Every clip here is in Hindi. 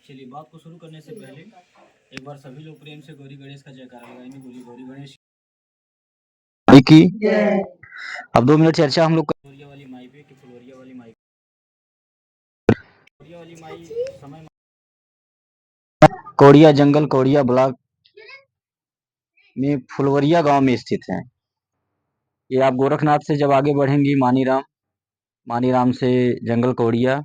चलिए बात को शुरू करने से पहले एक बार सभी लोग प्रेम से गौरी गणेश का जयकारा लगाएंगे। बोली गौरी गणेश की। अब 2 मिनट चर्चा हम लोग फुलवरिया वाली माई पे कि फुलवरिया वाली माई समय कौड़िया जंगल कौड़िया ब्लॉक में फुलवरिया गांव में स्थित है। ये आप गोरखनाथ से जब आगे बढ़ेंगी मानीराम से जंगल कौड़िया,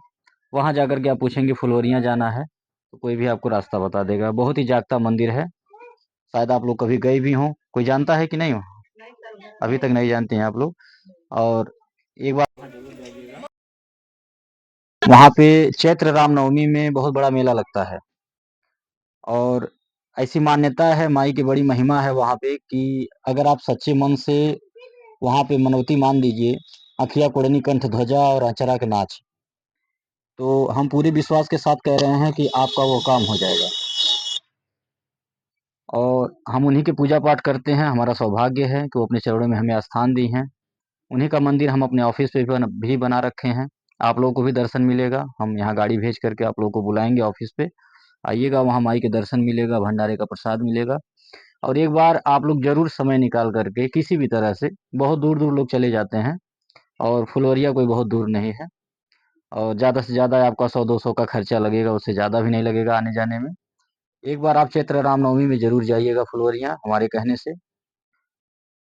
वहां जाकर के आप पूछेंगे फुलवरिया जाना है तो कोई भी आपको रास्ता बता देगा। बहुत ही जागता मंदिर है, शायद आप लोग कभी गए भी हों। कोई जानता है कि नहीं हो? अभी तक नहीं जानते हैं आप लोग। और एक बार वहाँ पे चैत्र रामनवमी में बहुत बड़ा मेला लगता है और ऐसी मान्यता है, माई की बड़ी महिमा है वहाँ पे कि अगर आप सच्चे मन से वहाँ पे मनौती मान दीजिए, अखिया कुड़नी कंठ ध्वजा और अचरा के नाच, तो हम पूरे विश्वास के साथ कह रहे हैं कि आपका वो काम हो जाएगा। और हम उन्हीं के पूजा पाठ करते हैं। हमारा सौभाग्य है कि वो अपने चरणों में हमें स्थान दी हैं। उन्हीं का मंदिर हम अपने ऑफिस पे भी बना रखे हैं। आप लोगों को भी दर्शन मिलेगा। हम यहाँ गाड़ी भेज करके आप लोगों को बुलाएंगे ऑफिस पे, आइएगा, वहाँ माई के दर्शन मिलेगा, भंडारे का प्रसाद मिलेगा। और एक बार आप लोग जरूर समय निकाल करके किसी भी तरह से, बहुत दूर दूर लोग चले जाते हैं और फुलवरिया कोई बहुत दूर नहीं है, और ज़्यादा से ज़्यादा आपका 100-200 का खर्चा लगेगा, उससे ज़्यादा भी नहीं लगेगा आने जाने में। एक बार आप चैत्र रामनवमी में जरूर जाइएगा फुलवरिया हमारे कहने से,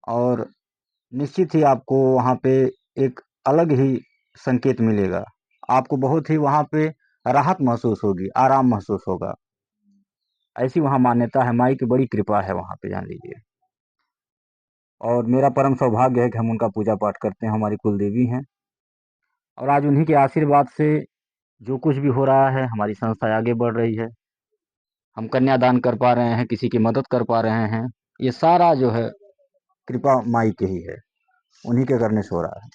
और निश्चित ही आपको वहाँ पे एक अलग ही संकेत मिलेगा। आपको बहुत ही वहाँ पे राहत महसूस होगी, आराम महसूस होगा। ऐसी वहाँ मान्यता है, माई की बड़ी कृपा है वहाँ पे, जान लीजिए। और मेरा परम सौभाग्य है कि हम उनका पूजा पाठ करते हैं, हमारी कुल देवी हैं। और आज उन्हीं के आशीर्वाद से जो कुछ भी हो रहा है, हमारी संस्था आगे बढ़ रही है, हम कन्यादान कर पा रहे हैं, किसी की मदद कर पा रहे हैं, ये सारा जो है कृपा माई की ही है, उन्हीं के करने से हो रहा है।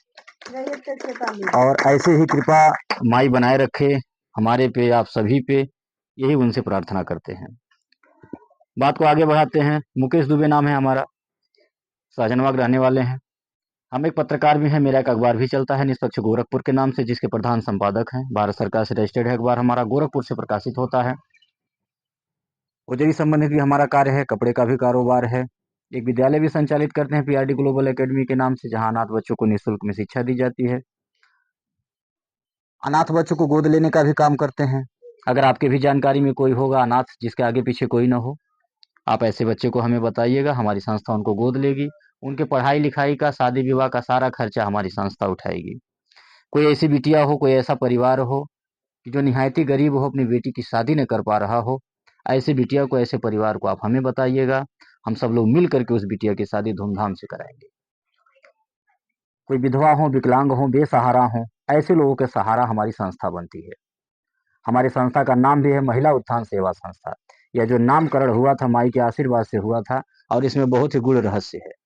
और ऐसे ही कृपा माई बनाए रखे हमारे पे, आप सभी पे, यही उनसे प्रार्थना करते हैं। बात को आगे बढ़ाते हैं। मुकेश दुबे नाम है हमारा, साजनवाग रहने वाले हैं। हम एक पत्रकार भी हैं, मेरा एक अखबार भी चलता है निष्पक्ष गोरखपुर के नाम से, जिसके प्रधान संपादक हैं। भारत सरकार से रजिस्टर्ड है अखबार हमारा, गोरखपुर से प्रकाशित होता है। उजरी संबंधित भी हमारा कार्य है, कपड़े का भी कारोबार है। एक विद्यालय भी संचालित करते हैं पीआरडी ग्लोबल एकेडमी के नाम से, जहां अनाथ बच्चों को निःशुल्क में शिक्षा दी जाती है। अनाथ बच्चों को गोद लेने का भी काम करते हैं। अगर आपके भी जानकारी में कोई होगा अनाथ, जिसके आगे पीछे कोई ना हो, आप ऐसे बच्चे को हमें बताइएगा, हमारी संस्था उनको गोद लेगी। उनके पढ़ाई लिखाई का, शादी विवाह का सारा खर्चा हमारी संस्था उठाएगी। कोई ऐसी बिटिया हो, कोई ऐसा परिवार हो कि जो निहायत ही गरीब हो, अपनी बेटी की शादी न कर पा रहा हो, ऐसे बिटिया को, ऐसे परिवार को आप हमें बताइएगा। हम सब लोग मिल करके उस बिटिया की शादी धूमधाम से कराएंगे। कोई विधवा हो, विकलांग हो, बेसहारा हो, ऐसे लोगों के सहारा हमारी संस्था बनती है। हमारी संस्था का नाम भी है महिला उत्थान सेवा संस्था। यह जो नामकरण हुआ था माई के आशीर्वाद से हुआ था, और इसमें बहुत ही गूढ़ रहस्य है।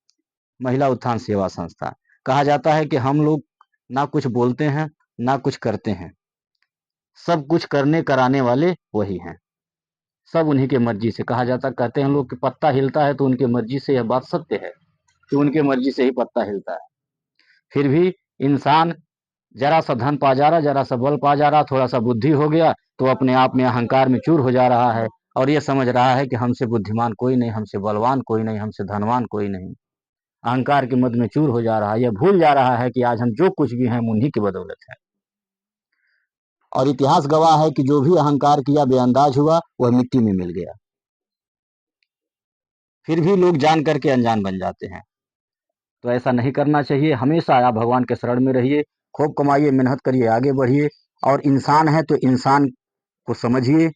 महिला उत्थान सेवा संस्था, कहा जाता है कि हम लोग ना कुछ बोलते हैं ना कुछ करते हैं, सब कुछ करने कराने वाले वही हैं। सब उन्हीं के मर्जी से, कहा जाता, कहते हैं लोग कि पत्ता हिलता है तो उनके मर्जी से। यह बात सत्य है कि उनके मर्जी से ही पत्ता हिलता है। फिर भी इंसान जरा सा धन पा जा रहा, जरा सा बल पा जा रहा, थोड़ा सा बुद्धि हो गया तो अपने आप में अहंकार में चूर हो जा रहा है, और ये समझ रहा है कि हमसे बुद्धिमान कोई नहीं, हमसे बलवान कोई नहीं, हमसे धनवान कोई नहीं। अहंकार के मद में चूर हो जा रहा है। यह भूल जा रहा है कि आज हम जो कुछ भी हैं उन्हीं की बदौलत है। और इतिहास गवाह है कि जो भी अहंकार किया, बेअंदाज हुआ, वह मिट्टी में मिल गया। फिर भी लोग जान करके अनजान बन जाते हैं। तो ऐसा नहीं करना चाहिए। हमेशा आप भगवान के शरण में रहिए, खूब कमाइए, मेहनत करिए, आगे बढ़िए। और इंसान है तो इंसान को समझिए,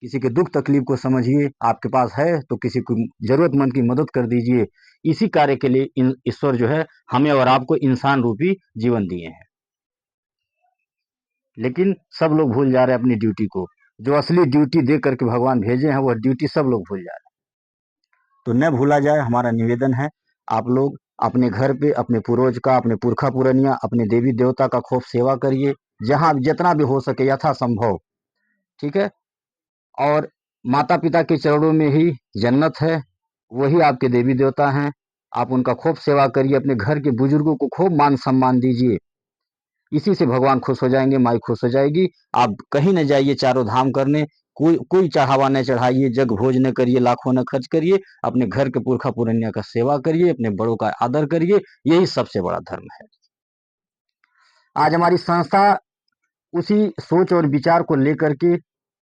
किसी के दुख तकलीफ को समझिए। आपके पास है तो किसी को, जरूरतमंद की मदद कर दीजिए। इसी कार्य के लिए ईश्वर जो है हमें और आपको इंसान रूपी जीवन दिए हैं। लेकिन सब लोग भूल जा रहे हैं अपनी ड्यूटी को। जो असली ड्यूटी दे करके भगवान भेजे हैं, वह ड्यूटी सब लोग भूल जा रहे हैं। तो न भूला जाए, हमारा निवेदन है। आप लोग अपने घर पे अपने पूर्वज का, अपने पुरखा पुरनिया, अपने देवी देवता का खूब सेवा करिए, जहां जितना भी हो सके यथा संभव, ठीक है। और माता पिता के चरणों में ही जन्नत है, वही आपके देवी देवता हैं। आप उनका खूब सेवा करिए, अपने घर के बुजुर्गों को खूब मान सम्मान दीजिए। इसी से भगवान खुश हो जाएंगे, माई खुश हो जाएगी। आप कहीं न जाइए चारों धाम करने, कोई कोई चढ़ावा न चढ़ाइए, जग भोज न करिए, लाखों न खर्च करिए, अपने घर के पुरखा पुरनिया का सेवा करिए, अपने बड़ों का आदर करिए, यही सबसे बड़ा धर्म है। आज हमारी संस्था उसी सोच और विचार को लेकर के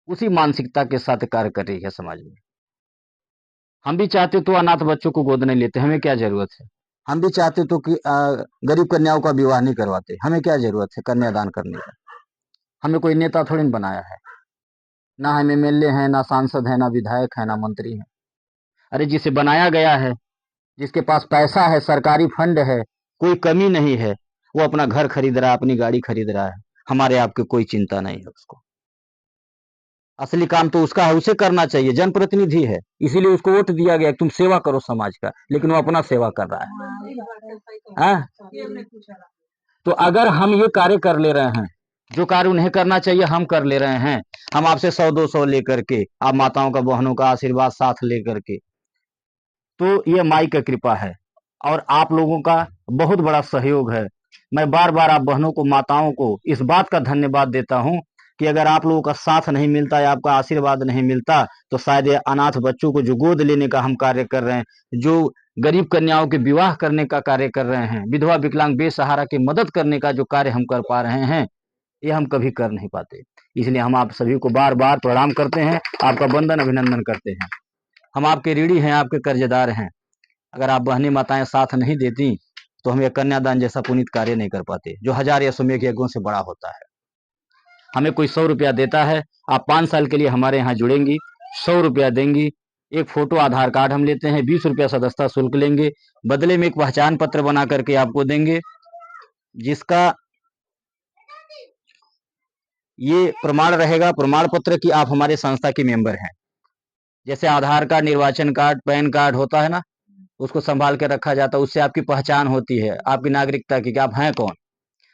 उसी मानसिकता के साथ कार्य कर रही है समाज में। हम भी चाहते तो अनाथ बच्चों को गोद नहीं लेते, हमें क्या जरूरत है। हम भी चाहते तो कि गरीब कन्याओं का विवाह नहीं करवाते, हमें क्या जरूरत है कन्यादान करने का। हमें कोई नेता थोड़ी न बनाया है, ना हम एमएलए हैं, ना सांसद हैं, ना विधायक हैं, ना मंत्री हैं। अरे जिसे बनाया गया है, जिसके पास पैसा है, सरकारी फंड है, कोई कमी नहीं है, वो अपना घर खरीद रहा है, अपनी गाड़ी खरीद रहा है, हमारे आपकी कोई चिंता नहीं है उसको। असली काम तो उसका है, उसे करना चाहिए, जनप्रतिनिधि है, इसीलिए उसको वोट दिया गया, तुम सेवा करो समाज का, लेकिन वो अपना सेवा कर रहा है। हाँ? तो अगर हम ये कार्य कर ले रहे हैं, जो कार्य उन्हें करना चाहिए हम कर ले रहे हैं, हम आपसे 100-200 लेकर के, आप माताओं का बहनों का आशीर्वाद साथ लेकर के, तो ये माई का कृपा है और आप लोगों का बहुत बड़ा सहयोग है। मैं बार बार आप बहनों को, माताओं को इस बात का धन्यवाद देता हूं कि अगर आप लोगों का साथ नहीं मिलता या आपका आशीर्वाद नहीं मिलता तो शायद ये अनाथ बच्चों को जो गोद लेने का हम कार्य कर रहे हैं, जो गरीब कन्याओं के विवाह करने का कार्य कर रहे हैं, विधवा विकलांग बेसहारा की मदद करने का जो कार्य हम कर पा रहे हैं, ये हम कभी कर नहीं पाते। इसलिए हम आप सभी को बार बार प्रणाम करते हैं, आपका वंदन अभिनंदन करते हैं। हम आपके ऋणी हैं, आपके कर्जदार हैं। अगर आप बहनी माताएं साथ नहीं देती तो हम ये कन्यादान जैसा पुनीत कार्य नहीं कर पाते, जो हजार या अश्वमेघ यज्ञों से बड़ा होता है। हमें कोई 100 रुपया देता है, आप 5 साल के लिए हमारे यहाँ जुड़ेंगी, 100 रुपया देंगी, एक फोटो आधार कार्ड हम लेते हैं, 20 रुपया सदस्यता शुल्क लेंगे, बदले में एक पहचान पत्र बना करके आपको देंगे, जिसका ये प्रमाण रहेगा, प्रमाण पत्र कि आप हमारे संस्था के मेंबर हैं। जैसे आधार कार्ड, निर्वाचन कार्ड, पैन कार्ड होता है ना, उसको संभाल के रखा जाता है, उससे आपकी पहचान होती है, आपकी नागरिकता की कि आप हैं कौन।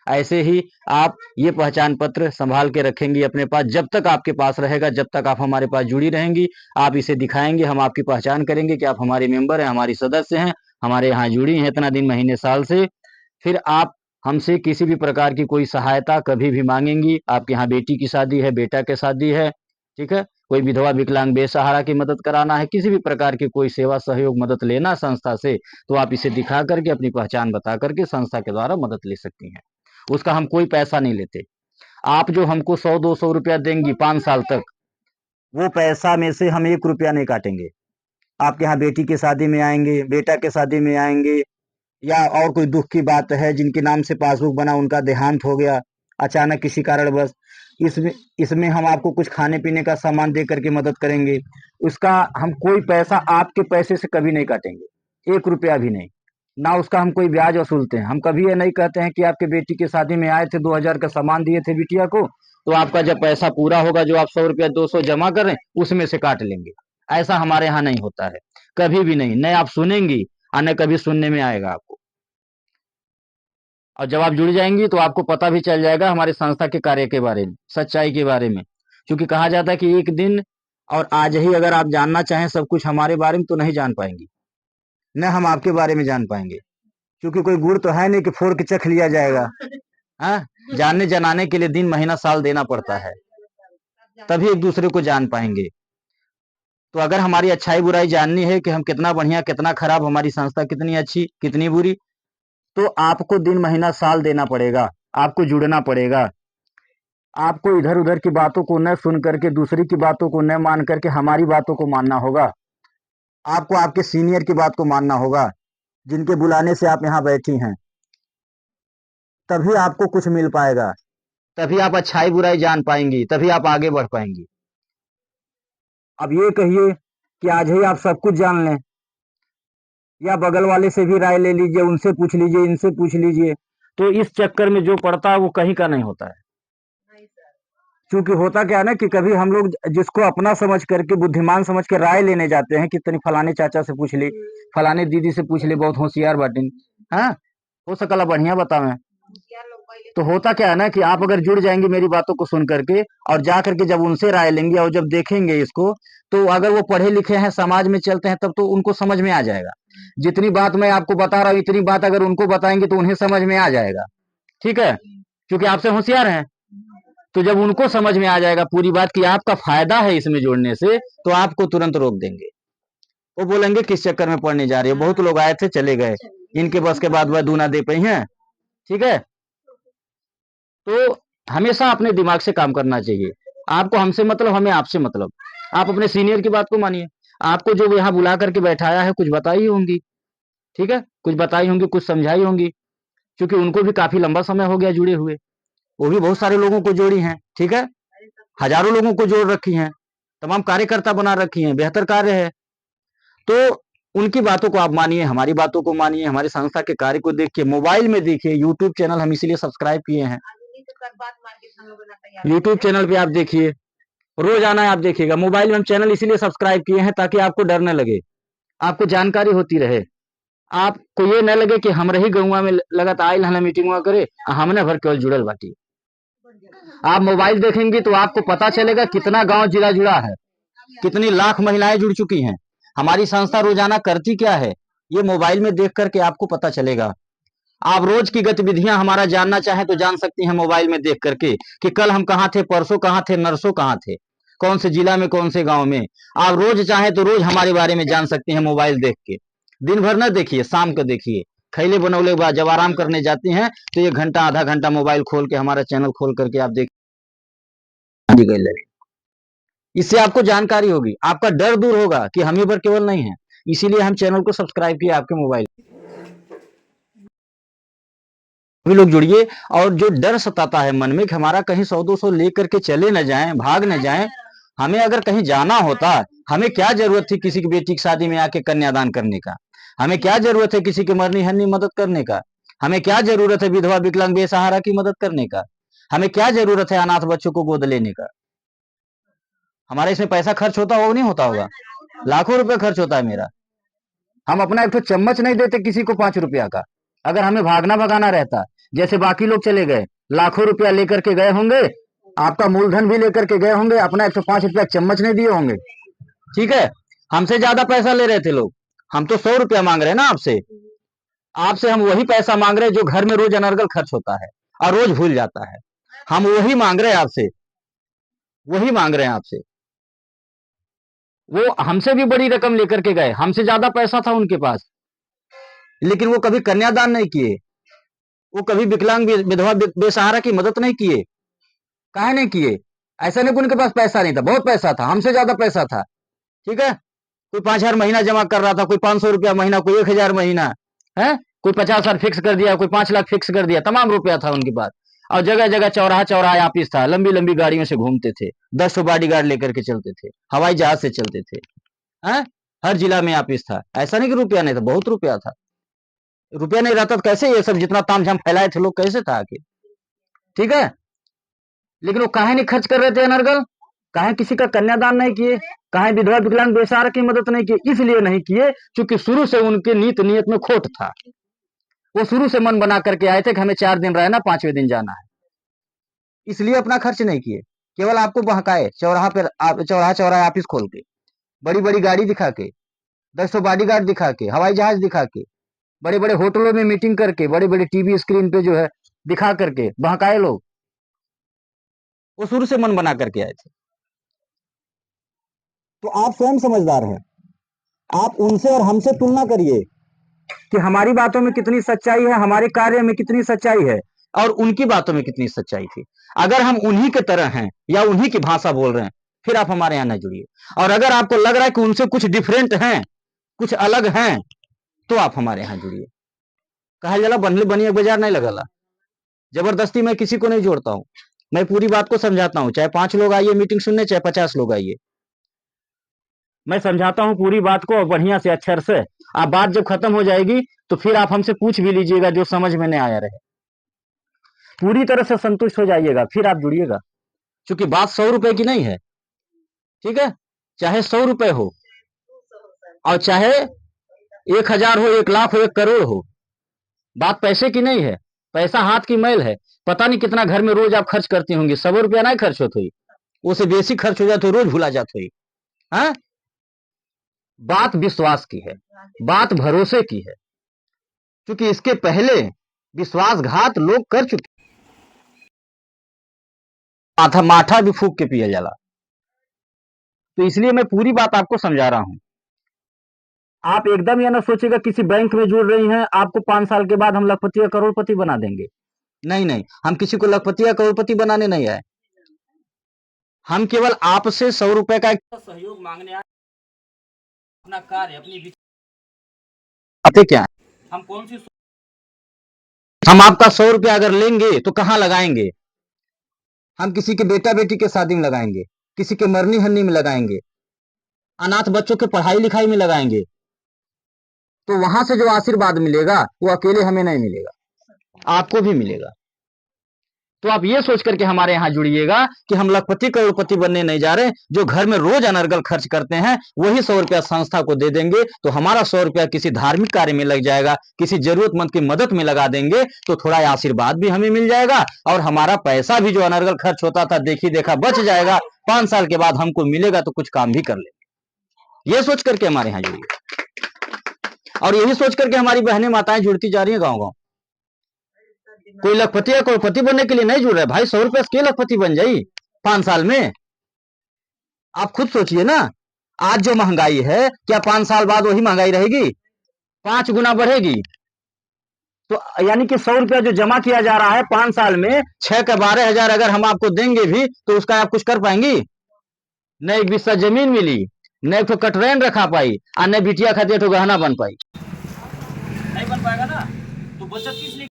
ऐसे ही आप ये पहचान पत्र संभाल के रखेंगी अपने पास, जब तक आपके पास रहेगा, जब तक आप हमारे पास जुड़ी रहेंगी, आप इसे दिखाएंगे, हम आपकी पहचान करेंगे कि आप हमारे मेंबर हैं, हमारी सदस्य हैं, हमारे यहाँ जुड़ी हैं इतना दिन, महीने, साल से। फिर आप हमसे किसी भी प्रकार की कोई सहायता कभी भी मांगेंगी, आपके यहाँ बेटी की शादी है, बेटा की शादी है, ठीक है, कोई विधवा विकलांग बेसहारा की मदद कराना है, किसी भी प्रकार की कोई सेवा सहयोग मदद लेना संस्था से, तो आप इसे दिखा करके, अपनी पहचान बता करके संस्था के द्वारा मदद ले सकती हैं। उसका हम कोई पैसा नहीं लेते। आप जो हमको 100-200 रुपया देंगी 5 साल तक, वो पैसा में से हम 1 रुपया नहीं काटेंगे। आपके यहाँ बेटी की शादी में आएंगे, बेटा के शादी में आएंगे, या और कोई दुख की बात है, जिनके नाम से पासबुक बना उनका देहांत हो गया अचानक किसी कारणवश, इसमें इसमें हम आपको कुछ खाने पीने का सामान दे करके मदद करेंगे। उसका हम कोई पैसा आपके पैसे से कभी नहीं काटेंगे, 1 रुपया भी नहीं, ना उसका हम कोई ब्याज वसूलते हैं। हम कभी ये नहीं कहते हैं कि आपके बेटी की शादी में आए थे, 2000 का सामान दिए थे बिटिया को, तो आपका जब पैसा पूरा होगा, जो आप 100 रुपया 200 जमा कर रहे हैं, उसमें से काट लेंगे। ऐसा हमारे यहाँ नहीं होता है, कभी भी नहीं, न आप सुनेंगी और न कभी सुनने में आएगा आपको। और जब आप जुड़ जाएंगी तो आपको पता भी चल जाएगा हमारे संस्था के कार्य के बारे में, सच्चाई के बारे में। क्योंकि कहा जाता है कि एक दिन और आज ही अगर आप जानना चाहें सब कुछ हमारे बारे में, तो नहीं जान पाएंगी, न हम आपके बारे में जान पाएंगे, क्योंकि कोई गुड़ तो है नहीं कि फोड़ के चख लिया जाएगा। हाँ, जानने जनाने के लिए दिन महीना साल देना पड़ता है, तभी एक दूसरे को जान पाएंगे। तो अगर हमारी अच्छाई बुराई जाननी है कि हम कितना बढ़िया कितना खराब, हमारी संस्था कितनी अच्छी कितनी बुरी, तो आपको दिन महीना साल देना पड़ेगा, आपको जुड़ना पड़ेगा। आपको इधर उधर की बातों को न सुन करके, दूसरी की बातों को न मान करके हमारी बातों को मानना होगा। आपको आपके सीनियर की बात को मानना होगा, जिनके बुलाने से आप यहाँ बैठी हैं, तभी आपको कुछ मिल पाएगा, तभी आप अच्छाई बुराई जान पाएंगी, तभी आप आगे बढ़ पाएंगी। अब ये कहिए कि आज ही आप सब कुछ जान लें, या बगल वाले से भी राय ले लीजिए, उनसे पूछ लीजिए, इनसे पूछ लीजिए, तो इस चक्कर में जो पड़ता है वो कहीं का नहीं होता है। क्योंकि होता क्या है ना कि कभी हम लोग जिसको अपना समझ करके, बुद्धिमान समझ के राय लेने जाते हैं कि तनी फलाने चाचा से पूछ ली, फलाने दीदी से पूछ ली, बहुत होशियार बाटिन, हाँ, हो सकला बढ़िया बतावे। तो होता क्या है ना कि आप अगर जुड़ जाएंगे मेरी बातों को सुन करके, और जा करके जब उनसे राय लेंगे और जब देखेंगे इसको, तो अगर वो पढ़े लिखे हैं, समाज में चलते हैं, तब तो उनको समझ में आ जाएगा। जितनी बात मैं आपको बता रहा हूँ, इतनी बात अगर उनको बताएंगे तो उन्हें समझ में आ जाएगा, ठीक है, क्योंकि आपसे होशियार हैं। तो जब उनको समझ में आ जाएगा पूरी बात कि आपका फायदा है इसमें जोड़ने से, तो आपको तुरंत रोक देंगे। वो बोलेंगे किस चक्कर में पढ़ने जा रही है, बहुत लोग आए थे चले गए, इनके बस के बाद वह दूना दे पाई हैं। ठीक है, तो हमेशा अपने दिमाग से काम करना चाहिए। आपको हमसे मतलब, हमें आपसे मतलब। आप अपने सीनियर की बात को मानिए। आपको जो यहाँ बुला करके बैठाया है कुछ बताई होंगी, ठीक है, कुछ बताई होंगी, कुछ समझाई होंगी, क्योंकि उनको भी काफी लंबा समय हो गया जुड़े हुए। वो भी बहुत सारे लोगों को जोड़ी हैं, ठीक है, हजारों लोगों को जोड़ रखी हैं, तमाम कार्यकर्ता बना रखी हैं, बेहतर कार्य है। तो उनकी बातों को आप मानिए, हमारी बातों को मानिए, हमारी संस्था के कार्य को देखिए, मोबाइल में देखिए। यूट्यूब चैनल हम इसीलिए सब्सक्राइब किए हैं। यूट्यूब चैनल पे आप देखिए, रोज आना है, आप देखिएगा। मोबाइल में हम चैनल इसीलिए सब्सक्राइब किए हैं ताकि आपको डर न लगे, आपको जानकारी होती रहे, आपको ये न लगे कि हम रही गौवा में लगत आयल हला मीटिंग हुआ करे, हमने भर केवल जुड़ल बाटी। आप मोबाइल देखेंगे तो आपको पता चलेगा कितना गांव जिला जुड़ा है, कितनी लाख महिलाएं जुड़ चुकी हैं, हमारी संस्था रोजाना करती क्या है, ये मोबाइल में देख करके आपको पता चलेगा। आप रोज की गतिविधियां हमारा जानना चाहें तो जान सकती हैं मोबाइल में देख करके, कि कल हम कहाँ थे, परसों कहाँ थे, नरसों कहाँ थे, कौन से जिला में, कौन से गांव में। आप रोज चाहें तो रोज हमारे बारे में जान सकते हैं मोबाइल देख के। दिन भर न देखिए, शाम को देखिए, खैले बनौले के बाद जब आराम करने जाती हैं तो 1 घंटा आधा घंटा मोबाइल खोल के, हमारा चैनल खोल करके आप देख, इससे आपको जानकारी होगी, आपका डर दूर होगा कि हम ही पर केवल नहीं है। इसीलिए हम चैनल को सब्सक्राइब किए आपके मोबाइल। भी लोग जुड़िए। और जो डर सताता है मन में कि हमारा कहीं 100-200 लेकर के चले न जाएं, भाग न जाएं, हमें अगर कहीं जाना होता, हमें क्या जरूरत थी किसी की बेटी की शादी में आके कन्यादान करने का, हमें क्या जरूरत है किसी की मरनी हरनी मदद करने का, हमें क्या जरूरत है विधवा विकलांग बेसहारा की मदद करने का, हमें क्या जरूरत है अनाथ बच्चों को गोद लेने का। हमारे इसमें पैसा खर्च होता होगा नहीं होता होगा, लाखों रुपए खर्च होता है मेरा। हम अपना एक तो चम्मच नहीं देते किसी को 5 रुपया का। अगर हमें भागना भगाना रहता, जैसे बाकी लोग चले गए, लाखों रुपया लेकर के गए होंगे, आपका मूलधन भी लेकर के गए होंगे, अपना 105 रुपया चम्मच नहीं दिए होंगे। ठीक है, हमसे ज्यादा पैसा ले रहे थे लोग। हम तो 100 रुपया मांग रहे हैं ना आपसे, आपसे हम वही पैसा मांग रहे हैं जो घर में रोज अनर्गल खर्च होता है और रोज भूल जाता है। हम वही मांग रहे हैं आपसे, वही मांग रहे हैं आपसे। वो हमसे भी बड़ी रकम लेकर के गए, हमसे ज्यादा पैसा था उनके पास, लेकिन वो कभी कन्यादान नहीं किए, वो कभी विकलांग विधवा बेसहारा की मदद नहीं किए। काहे नहीं किए? ऐसा नहीं कि उनके पास पैसा नहीं था, बहुत पैसा था, हमसे ज्यादा पैसा था। ठीक है, कोई 5,000 महीना जमा कर रहा था, कोई 500 रुपया महीना, कोई 1,000 महीना है, कोई 50,000 फिक्स कर दिया, कोई 5 लाख फिक्स कर दिया, तमाम रुपया था उनके पास। और जगह जगह चौराहा चौराहा ऑफिस था, लंबी लंबी गाड़ियों से घूमते थे, 10 बॉडी गार्ड लेकर के चलते थे, हवाई जहाज से चलते थे। है, हर जिला में ऑफिस था। ऐसा नहीं कि रुपया नहीं था, बहुत रुपया था। रुपया नहीं रहता तो कैसे ये सब जितना तामझाम फैलाए थे लोग, कैसे था आखिर? ठीक है, लेकिन वो काहे नहीं खर्च कर रहे थे अनर्गल, काहे किसी का कन्यादान नहीं किए, काहे विधवा विकलांग बेसहारा की मदद नहीं की? इसलिए नहीं किए क्योंकि शुरू से उनके नीयत में खोट था। वो शुरू से मन बना करके आए थे कि हमें 4 दिन रहना, 5वें दिन जाना है, इसलिए अपना खर्च नहीं किए। केवल आपको बहकाए, चौराहा पर चौराहा चौराहा ऑफिस खोल के, बड़ी बड़ी गाड़ी दिखा के, 10 बॉडीगार्ड दिखा के, हवाई जहाज दिखा के, बड़े बड़े होटलों में मीटिंग करके, बड़े बड़े टीवी स्क्रीन पे जो है दिखा करके बहकाए लोग। वो शुरू से मन बना करके आए थे। तो आप स्वयं समझदार हैं, आप उनसे और हमसे तुलना करिए कि हमारी बातों में कितनी सच्चाई है, हमारे कार्य में कितनी सच्चाई है, और उनकी बातों में कितनी सच्चाई थी। अगर हम उन्हीं के तरह हैं या उन्हीं की भाषा बोल रहे हैं, फिर आप हमारे यहां न जुड़िए। और अगर आपको लग रहा है कि उनसे कुछ डिफरेंट हैं, कुछ अलग हैं, तो आप हमारे यहां जुड़िए। कहा जाला बनले बनिए बाजार नहीं लगला। जबरदस्ती मैं किसी को नहीं जोड़ता हूं, मैं पूरी बात को समझाता हूं। चाहे 5 लोग आइए मीटिंग सुनने, चाहे 50 लोग आइए, मैं समझाता हूं पूरी बात को, और बढ़िया से अक्षर से। आप बात जब खत्म हो जाएगी तो फिर आप हमसे पूछ भी लीजिएगा जो समझ में नहीं आया रहे, पूरी तरह से संतुष्ट हो जाइएगा, फिर आप जुड़िएगा। क्योंकि बात 100 रुपए की नहीं है, ठीक है, चाहे 100 रुपए हो और चाहे 1,000 हो, 1 लाख हो, 1 करोड़ हो, बात पैसे की नहीं है। पैसा हाथ की मैल है। पता नहीं कितना घर में रोज आप खर्च करती होंगी, 100 रुपया नहीं खर्च होते ही, उससे बेसी खर्च हो जाते, रोज भुला जाते ही। हाँ, बात विश्वास की है, बात भरोसे की है, क्योंकि इसके पहले विश्वासघात लोग कर चुके। माथा माठा भी फूक के पिया जाला। तो इसलिए मैं पूरी बात आपको समझा रहा हूं। आप एकदम ये ना सोचिएगा किसी बैंक में जुड़ रही हैं, आपको 5 साल के बाद हम लखपति या करोड़पति बना देंगे। नहीं नहीं, हम किसी को लखपति या करोड़पति बनाने नहीं आए। हम केवल आपसे 100 रुपए का सहयोग मांगने आए। अपना कार्य अपनी बातें क्या है? हम कौन सी हम आपका 100 रुपया अगर लेंगे तो कहां लगाएंगे? हम किसी के बेटा बेटी के शादी में लगाएंगे, किसी के मरनी हन्नी में लगाएंगे, अनाथ बच्चों के पढ़ाई लिखाई में लगाएंगे। तो वहां से जो आशीर्वाद मिलेगा वो अकेले हमें नहीं मिलेगा, आपको भी मिलेगा। तो आप ये सोच करके हमारे यहां जुड़िएगा कि हम लखपति करोड़पति बनने नहीं जा रहे। जो घर में रोज अनर्गल खर्च करते हैं वही 100 रुपया संस्था को दे देंगे, तो हमारा 100 रुपया किसी धार्मिक कार्य में लग जाएगा, किसी जरूरतमंद की मदद में लगा देंगे, तो थोड़ा आशीर्वाद भी हमें मिल जाएगा और हमारा पैसा भी जो अनर्गल खर्च होता था देखी देखा बच जाएगा। 5 साल के बाद हमको मिलेगा तो कुछ काम भी कर लेंगे। ये सोच करके हमारे यहाँ जुड़िए, और यही सोच करके हमारी बहनें माताएं जुड़ती जा रही है गाँव गाँव। कोई लखपति या करोड़पति बनने के लिए नहीं जुड़ रहा है भाई। 100 रुपया से लखपति बन जाई 5 साल में? आप खुद सोचिए ना। आज जो महंगाई है, क्या 5 साल बाद वही महंगाई रहेगी? 5 गुना बढ़ेगी। तो यानी कि 100 रुपया जो जमा किया जा रहा है 5 साल में, 6 का 12,000 अगर हम आपको देंगे भी तो उसका आप कुछ कर पाएंगी? न एक बिस्सा जमीन मिली, न एक तो कटरैन रखा पाई, और न बिटिया खातिर तो गहना बन पाई। नहीं बन पाएगा ना। तो बचत किस लिए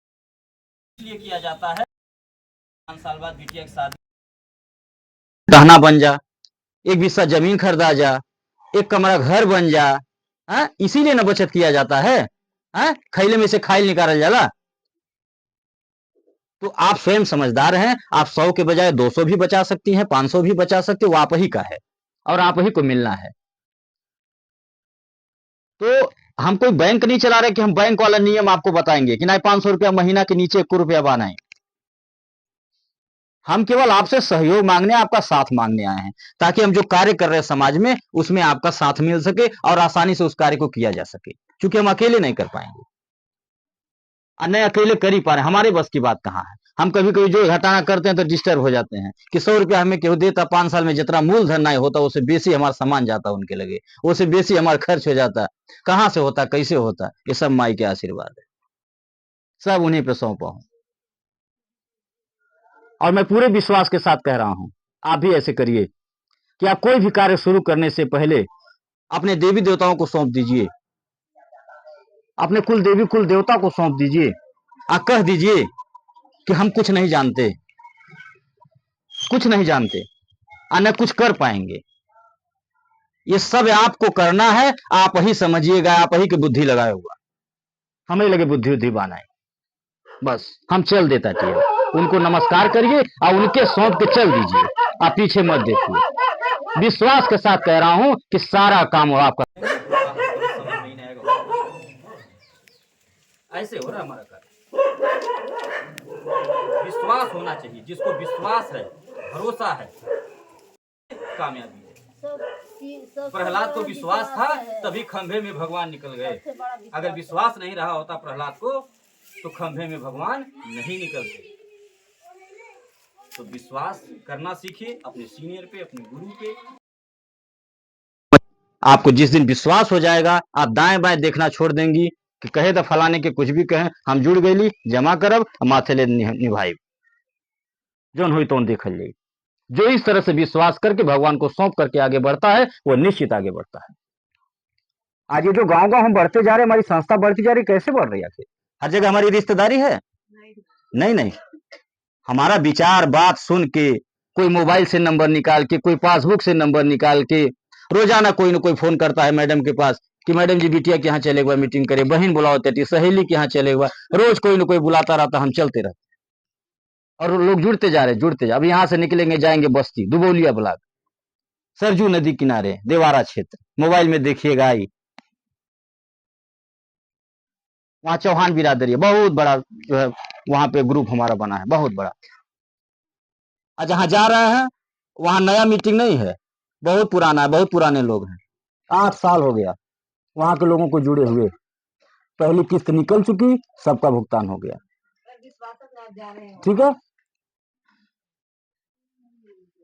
किया जाता है? 5 साल बाद बिटिया के साथ गहना बन जा, एक बिस्सा जमीन खरीदा जा, एक कमरा घर बन जा। इसीलिए ना बचत किया जाता है। खैले में से खाइल निकाला जाला। तो आप स्वयं समझदार हैं, आप 100 के बजाय 200 भी बचा सकती हैं, 500 भी बचा सकते हो, वो आप ही का है और आप ही को मिलना है। तो हम कोई बैंक नहीं चला रहे कि हम बैंक वाला नियम आपको बताएंगे कि नहीं 500 रुपया महीना के नीचे 1 रुपया बनाए। हम केवल आपसे सहयोग मांगने, आपका साथ मांगने आए हैं, ताकि हम जो कार्य कर रहे हैं समाज में उसमें आपका साथ मिल सके और आसानी से उस कार्य को किया जा सके, क्योंकि हम अकेले नहीं कर पाएंगे और नहीं अकेले कर ही पा रहे। हमारे बस की बात कहाँ है। हम कभी कभी जो घटाना करते हैं तो डिस्टर्ब हो जाते हैं कि 100 रुपया हमें केहू देता, 5 साल में जितना मूलधन नहीं होता उससे बेसी हमारा सामान जाता उनके लगे, उससे बेसी हमारा खर्च हो जाता। कहाँ से होता, कैसे होता? ये सब माई के आशीर्वाद है, सब उन्हीं पे सौंपा हूं। और मैं पूरे विश्वास के साथ कह रहा हूं, आप भी ऐसे करिए कि आप कोई भी कार्य शुरू करने से पहले अपने देवी देवताओं को सौंप दीजिए, अपने कुल देवी कुल देवता को सौंप दीजिए और कह दीजिए कि हम कुछ नहीं जानते, कुछ नहीं जानते और न कुछ कर पाएंगे। ये सब आपको करना है, आप ही समझिएगा, आप ही की बुद्धि लगाए हुआ। हमें लगे बुद्धि बुद्धि बनाए, बस हम चल देता चाहिए। उनको नमस्कार करिए और उनके सौंप के चल दीजिए, आप पीछे मत देखिए। विश्वास के साथ कह रहा हूं कि सारा काम हो आपका। ऐसे हो रहा हमारा कार्य। विश्वास होना चाहिए, जिसको विश्वास है, भरोसा है, कामयाबी है। प्रहलाद को विश्वास था तभी खंभे में भगवान निकल गए। अगर विश्वास नहीं रहा होता प्रहलाद को तो खंभे में भगवान नहीं निकलते। तो विश्वास करना सीखिए अपने सीनियर पे, अपने गुरु पे। आपको जिस दिन विश्वास हो जाएगा आप दाएं बाएं देखना छोड़ देंगी कि कहे तो फलाने के कुछ भी कहें, हम जुड़ गई, जमा करब, माथे ले निभाई, जो हुई तो देख ली। जो इस तरह से विश्वास करके भगवान को सौंप करके आगे बढ़ता है वो निश्चित आगे बढ़ता है। आज ये जो गांव गांव हम बढ़ते जा रहे हैं, हमारी संस्था बढ़ती जा रही, कैसे बढ़ रही है? आखिर हर जगह हमारी रिश्तेदारी है? नहीं नहीं, हमारा विचार बात सुन के, कोई मोबाइल से नंबर निकाल के, कोई पासबुक से नंबर निकाल के, रोजाना कोई ना कोई फोन करता है मैडम के पास कि मैडम जी बिटिया के यहाँ चले हुआ मीटिंग करे, बहन बुलाओ तेटी, सहेली के यहाँ चले हुआ, रोज कोई ना कोई बुलाता रहता, हम चलते रहते और लोग जुड़ते जा रहे, जुड़ते जा। अब यहाँ से निकलेंगे जाएंगे बस्ती दुबौलिया ब्लॉक, सरजू नदी किनारे, देवारा क्षेत्र, मोबाइल में देखिएगा आई, वहां चौहान बिरादरी है, बहुत बड़ा जो है वहां पे ग्रुप हमारा बना है, बहुत बड़ा। और जहां जा रहे हैं वहां नया मीटिंग नहीं है, बहुत पुराना है, बहुत पुराने लोग हैं। 8 साल हो गया वहां के लोगों को जुड़े हुए, पहली किस्त निकल चुकी, सबका भुगतान हो गया। ठीक है,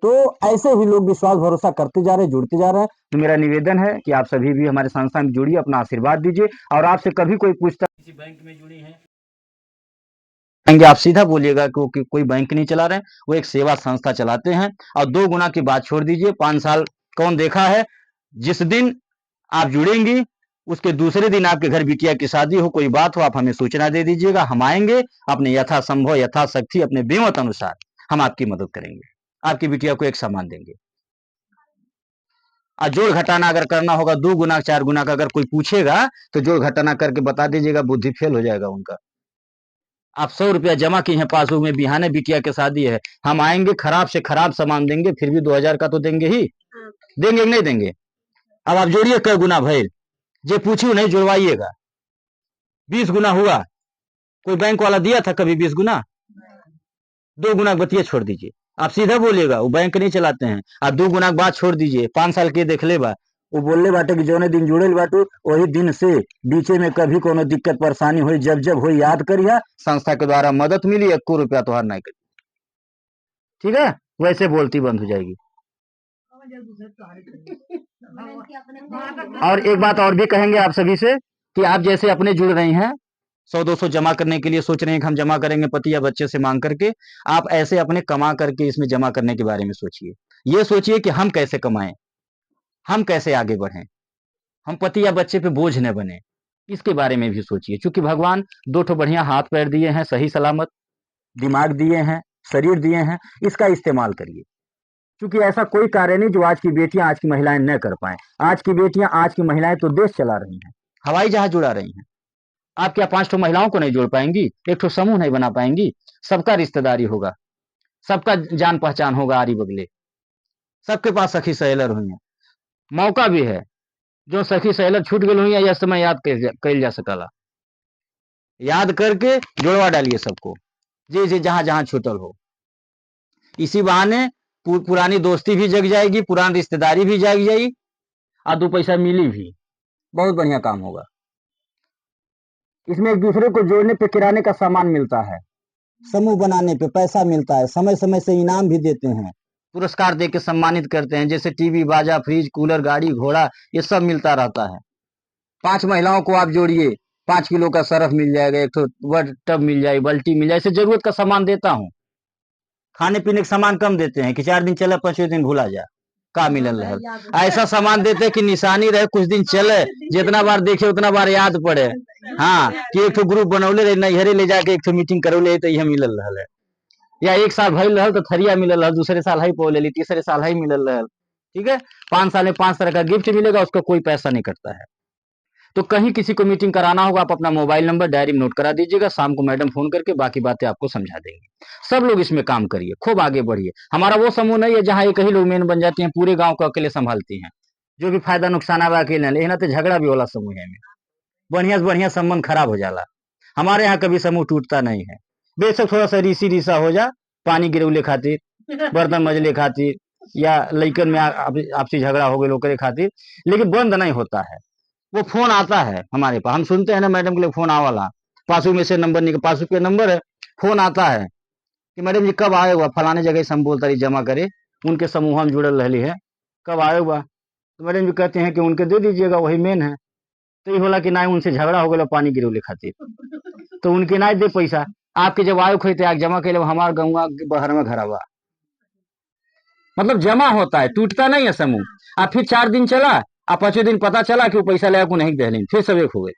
तो ऐसे ही लोग विश्वास भरोसा करते जा रहे हैं, जुड़ते जा रहे हैं। तो मेरा निवेदन है कि आप सभी भी हमारे संस्था में जुड़िए, अपना आशीर्वाद दीजिए। और आपसे कभी कोई पूछता किसी बैंक में जुड़ी है, आप सीधा बोलिएगा कि कोई बैंक नहीं चला रहे हैं, वो एक सेवा संस्था चलाते हैं। और 2 गुना की बात छोड़ दीजिए, 5 साल कौन देखा है। जिस दिन आप जुड़ेंगी उसके दूसरे दिन आपके घर बिटिया की शादी हो, कोई बात हो, आप हमें सूचना दे दीजिएगा। हम आएंगे, अपने यथासंभव यथाशक्ति अपने बेमत अनुसार हम आपकी मदद करेंगे, आपकी बिटिया को एक सामान देंगे। और जोड़ घटाना अगर करना होगा 2 गुना 4 गुना का, अगर कोई पूछेगा तो जोड़ घटाना करके बता दीजिएगा, बुद्धि फेल हो जाएगा उनका। आप 100 रुपया जमा की हैं पासबुक में, बिहाने बिटिया की शादी है, हम आएंगे, खराब से खराब सामान देंगे, फिर भी 2000 का तो देंगे ही। देंगे कि नहीं देंगे? अब आप जोड़िए कै गुना भइल, जे पूछू नहीं जुड़वाइएगा। 20 गुना हुआ, कोई बैंक वाला दिया था कभी 20 गुना? 2 गुना बतिया छोड़ दीजिए, आप सीधा बोलिएगा, वो बैंक नहीं चलाते हैं। आप 2 गुना बात छोड़ दीजिए, 5 साल के देख ले बा, वो बोलले बाटे कि जौने दिन जुड़ेल बाटू वही दिन से बीचे में कभी कोनो दिक्कत परेशानी हुई, जब जब हुई याद करिया, संस्था के द्वारा मदद मिली, 1 रुपया तोहार नहीं करी। ठीक है, वैसे बोलती बंद हो जाएगी। और एक बात और भी कहेंगे आप सभी से कि आप जैसे अपने जुड़ रही हैं, 100-200 जमा करने के लिए सोच रहे हैं कि हम जमा करेंगे पति या बच्चे से मांग करके, आप ऐसे अपने कमा करके इसमें जमा करने के बारे में सोचिए। ये सोचिए कि हम कैसे कमाएं, हम कैसे आगे बढ़ें, हम पति या बच्चे पे बोझ न बने, इसके बारे में भी सोचिए। क्योंकि भगवान 2 ठो बढ़िया हाथ पैर दिए हैं, सही सलामत दिमाग दिए हैं, शरीर दिए हैं, इसका इस्तेमाल करिए। क्योंकि ऐसा कोई कार्य नहीं जो आज की बेटियां, आज की महिलाएं न कर पाए। आज की बेटियां, आज की महिलाएं तो देश चला रही हैं, हवाई जहाज उड़ा रही हैं। आप क्या 5 ठो महिलाओं को नहीं जोड़ पाएंगी? एक ठो समूह नहीं बना पाएंगी? सबका रिश्तेदारी होगा, सबका जान पहचान होगा, आरी बगले सबके पास सखी सहेलर हुई हैं। मौका भी है, जो सखी सहेलर छूट गई हुई है, यह समय याद कैल जा सकला, याद करके जोड़वा डालिए सबको, जी जी, जहां जहां छूटल हो। इसी बहाने पुरानी दोस्ती भी जग जाएगी, पुरानी रिश्तेदारी भी जग जाएगी, और 2 पैसा मिली भी, बहुत बढ़िया काम होगा। इसमें एक दूसरे को जोड़ने पे किराने का सामान मिलता है, समूह बनाने पे पैसा मिलता है, समय समय से इनाम भी देते हैं, पुरस्कार दे के सम्मानित करते हैं, जैसे टीवी, बाजा, फ्रिज, कूलर, गाड़ी घोड़ा, ये सब मिलता रहता है। 5 महिलाओं को आप जोड़िए, 5 किलो का सरफ मिल जाएगा, एक तो वर्ड टब मिल जाएगी, बल्टी मिल जाए, ऐसे जरूरत का सामान देता हूँ। खाने पीने का सामान कम देते हैं कि 4 दिन चले 5वें दिन भूला जा का मिलल रहा, ऐसा सामान देते कि निशानी रहे, कुछ दिन चले, जितना बार देखे उतना बार याद पड़े। हाँ, कि एक तो ग्रुप बनौले रहे, नैहरे ले जाके एक तो मीटिंग करौले तो यह मिलल रहा है, या 1 साल भइल रहल तो थरिया मिलल रहल, दूसरे साल है पो लेली, तीसरे साल है मिलल रहल। ठीक है, 5 साल में 5 तरह का गिफ्ट मिलेगा, उसका कोई पैसा नहीं कटता है। तो कहीं किसी को मीटिंग कराना होगा, आप अपना मोबाइल नंबर डायरी में नोट करा दीजिएगा, शाम को मैडम फोन करके बाकी बातें आपको समझा देंगे। सब लोग इसमें काम करिए, खूब आगे बढ़िए। हमारा वो समूह नहीं है जहाँ एक ही लोग मेन बन जाते हैं, पूरे गांव को अकेले संभालती हैं, जो भी फायदा नुकसान आवा अकेले, लेकिन तो झगड़ा भी वाला समूह है, बढ़िया से बढ़िया संबंध खराब हो जाला। हमारे यहाँ कभी समूह टूटता नहीं है, बेशक थोड़ा सा रीसी रीसा हो जा, पानी गिरौले खातिर, बर्तन मजले खातिर, या लइकन में आपसी झगड़ा हो गए लोग खातिर, लेकिन बंद नहीं होता है। वो फोन आता है हमारे पास, हम सुनते हैं ना मैडम के लिए फोन आवाला, पासबुक में से नंबर निकल, पासबुक पे नंबर है, फोन आता है कि मैडम जी कब आए हुआ फलाने जगह से हम बोलता रही जमा करे, उनके समूह में जुड़ल रही है, कब आए हुआ? तो मैडम जी कहते हैं कि उनके दे दीजिएगा, वही मेन है। तो ये बोला कि ना उनसे झगड़ा हो गया पानी गिरौले खातिर, तो उनके ना दे पैसा, आपके जब आयो खोते आग जमा के हमारे गौवा बहर में घर आवा, मतलब जमा होता है, टूटता नहीं है समूह। आप फिर 4 दिन चला, आप 5वें दिन पता चला कि वो पैसा ले को नहीं दे, फिर सब एक हो गए।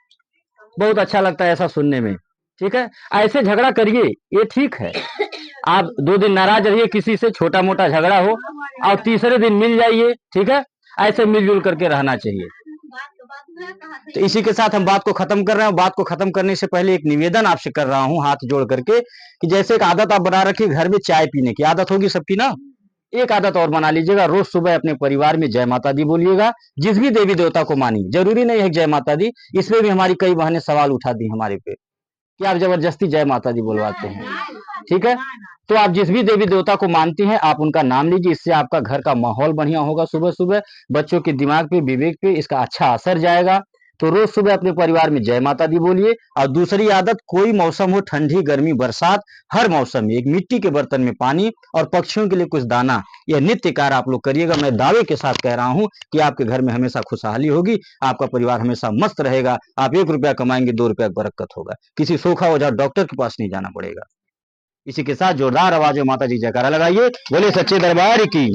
बहुत अच्छा लगता है ऐसा सुनने में। ठीक है, ऐसे झगड़ा करिए, ये ठीक है। आप 2 दिन नाराज रहिए किसी से, छोटा मोटा झगड़ा हो, और तीसरे दिन मिल जाइए। ठीक है, ऐसे मिलजुल करके रहना चाहिए। तो इसी के साथ हम बात को खत्म कर रहे हैं। बात को खत्म करने से पहले एक निवेदन आपसे कर रहा हूं हाथ जोड़ करके, कि जैसे एक आदत आप बना रखिए, घर में चाय पीने की आदत होगी सबकी ना, एक आदत और बना लीजिएगा, रोज सुबह अपने परिवार में जय माता दी बोलिएगा। जिस भी देवी देवता को मानी, जरूरी नहीं है जय माता दी, इसमें भी हमारी कई बहनें सवाल उठा दी हमारे पे कि आप जबरदस्ती जय माता दी बोलवाते हैं। ठीक है, तो आप जिस भी देवी देवता को मानती हैं आप उनका नाम लीजिए, इससे आपका घर का माहौल बढ़िया होगा। सुबह सुबह बच्चों के दिमाग पे, विवेक पे इसका अच्छा असर जाएगा। तो रोज सुबह अपने परिवार में जय माता दी बोलिए। और दूसरी आदत, कोई मौसम हो, ठंडी, गर्मी, बरसात, हर मौसम में एक मिट्टी के बर्तन में पानी और पक्षियों के लिए कुछ दाना, यह नित्य कार्य आप लोग करिएगा। मैं दावे के साथ कह रहा हूं कि आपके घर में हमेशा खुशहाली होगी, आपका परिवार हमेशा मस्त रहेगा। आप 1 रुपया कमाएंगे, 2 रुपया बरकत होगा, किसी सोखा ओझा डॉक्टर के पास नहीं जाना पड़ेगा। इसी के साथ जोरदार आवाज में माता जी जयकारा लगाइए, बोले सच्चे दरबार की।